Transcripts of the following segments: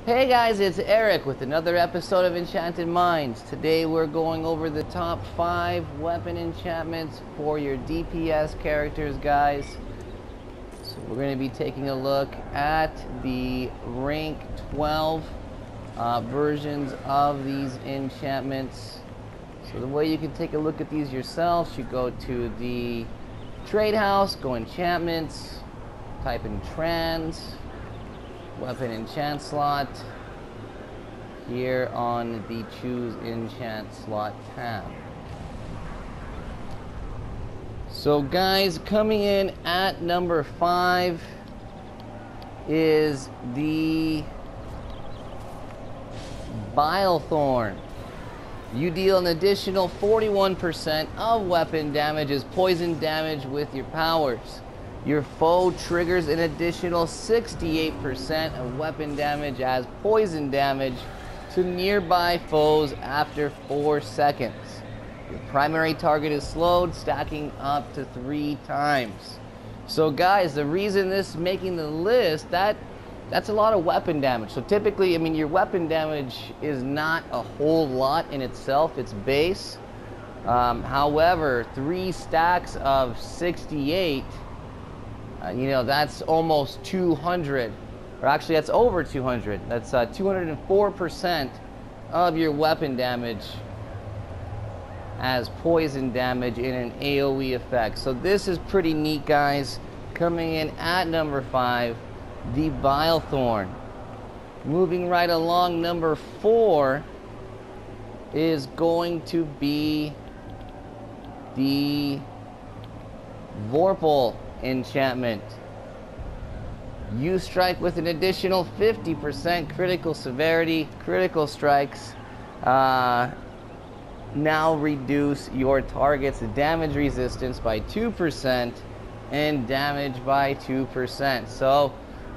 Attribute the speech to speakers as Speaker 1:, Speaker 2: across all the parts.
Speaker 1: Hey guys, it's Eric with another episode of Enchanted Minds. Today we're going over the top 5 weapon enchantments for your DPS characters, guys. So we're going to be taking a look at the rank 12 versions of these enchantments. So the way you can take a look at these yourselves, you go to the trade house, go enchantments, type in trans, weapon enchant slot, here on the choose enchant slot tab. So guys, coming in at number 5 is the Bilethorn. You deal an additional 41% of weapon damage as poison damage with your powers. Your foe triggers an additional 68% of weapon damage as poison damage to nearby foes after 4 seconds. Your primary target is slowed, stacking up to 3 times. So guys, the reason this is making the list, that's a lot of weapon damage. So typically, I mean, your weapon damage is not a whole lot in itself, it's base. However, 3 stacks of 68, that's almost 200, or actually that's over 200. That's 204% of your weapon damage as poison damage in an AoE effect. So this is pretty neat, guys. Coming in at number 5, the Bilethorn. Moving right along, number 4 is going to be the Vorpal enchantment. You strike with an additional 50% critical severity. Critical strikes now reduce your target's damage resistance by 2% and damage by 2%. So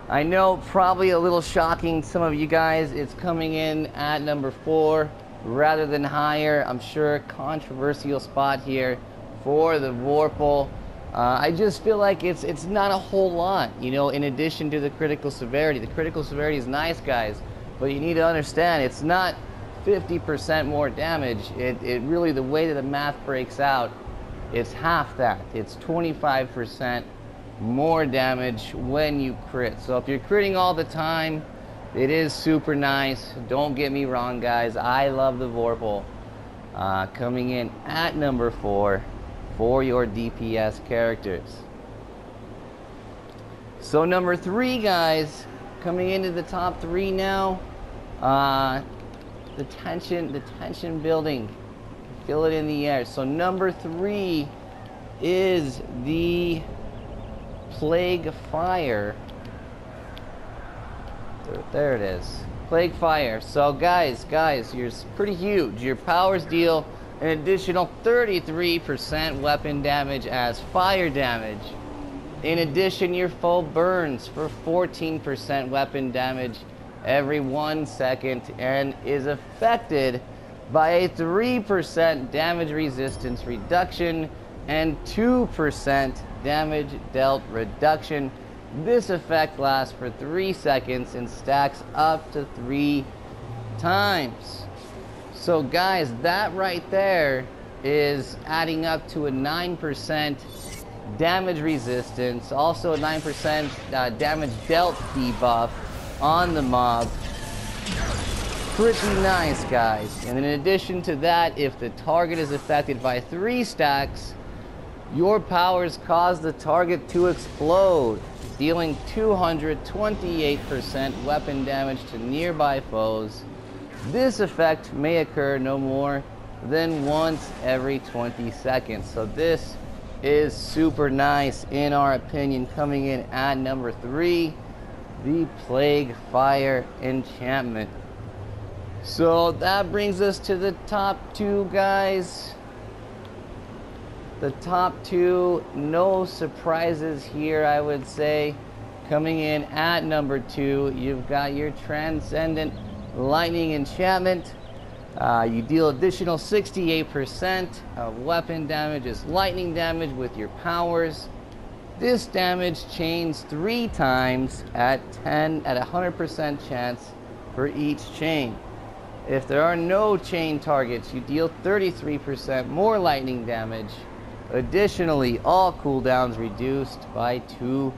Speaker 1: I know, probably a little shocking some of you guys, it's coming in at number 4 rather than higher. I'm sure controversial spot here for the Vorpal. I just feel like it's not a whole lot, in addition to the critical severity. The critical severity is nice, guys, but you need to understand it's not 50% more damage. It really, the way that the math breaks out, it's half that. It's 25% more damage when you crit. So if you're critting all the time, it is super nice. Don't get me wrong, guys. I love the Vorpal. Coming in at number 4 for your DPS characters. So number 3, guys, coming into the top 3 now. The tension building. Feel it in the air. So number 3 is the Plague Fire. There it is. Plague Fire. So guys, you're pretty huge. Your powers deal an additional 33% weapon damage as fire damage. In addition, your foe burns for 14% weapon damage every 1 second and is affected by a 3% damage resistance reduction and 2% damage dealt reduction. This effect lasts for 3 seconds and stacks up to 3 times. So guys, that right there is adding up to a 9% damage resistance, also a 9% damage dealt debuff on the mob. Pretty nice, guys. And in addition to that, if the target is affected by 3 stacks, your powers cause the target to explode, dealing 228% weapon damage to nearby foes. This effect may occur no more than once every 20 seconds. So this is super nice in our opinion. Coming in at number 3, the Plague Fire enchantment. So that brings us to the top 2, guys. The top 2, no surprises here, I would say. Coming in at number 2, you've got your Transcendent Lightning enchantment. You deal additional 68% of weapon damage as lightning damage with your powers. This damage chains 3 times at 100% chance for each chain. If there are no chain targets, you deal 33% more lightning damage. Additionally, all cooldowns reduced by 2%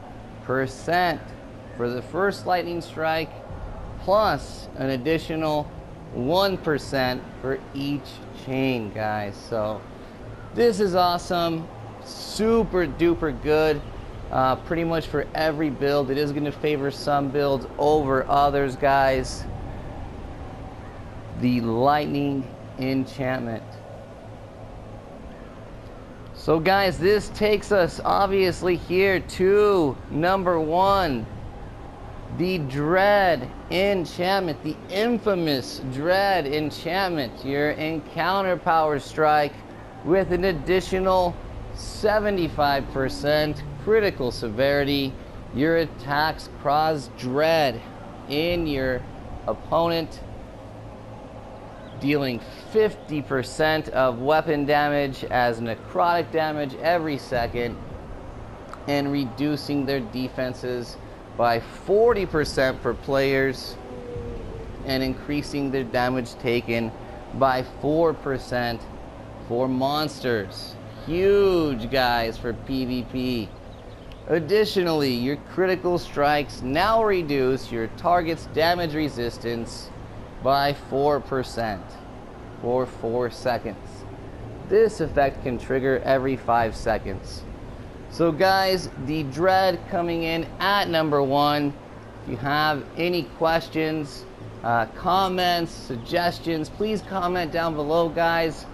Speaker 1: for the first lightning strike, plus an additional 1% for each chain, guys. So this is awesome, super duper good, pretty much for every build. It is going to favor some builds over others, guys. The lightning enchantment. So guys, this takes us obviously here to number 1, the Dread enchantment, the infamous Dread enchantment. Your encounter power strike with an additional 75% critical severity. Your attacks cause dread in your opponent, dealing 50% of weapon damage as necrotic damage every second, and reducing their defenses by 40% for players, and increasing their damage taken by 4% for monsters. Huge, guys, for PvP. Additionally, your critical strikes now reduce your target's damage resistance by 4% for 4 seconds. This effect can trigger every 5 seconds. So guys, the Dread coming in at number 1. If you have any questions, comments, suggestions, please comment down below, guys.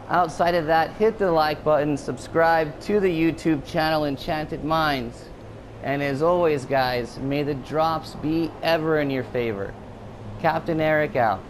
Speaker 1: Outside of that, hit the like button, subscribe to the YouTube channel Enchanted Minds. And as always, guys, may the drops be ever in your favor. Captain Eric out.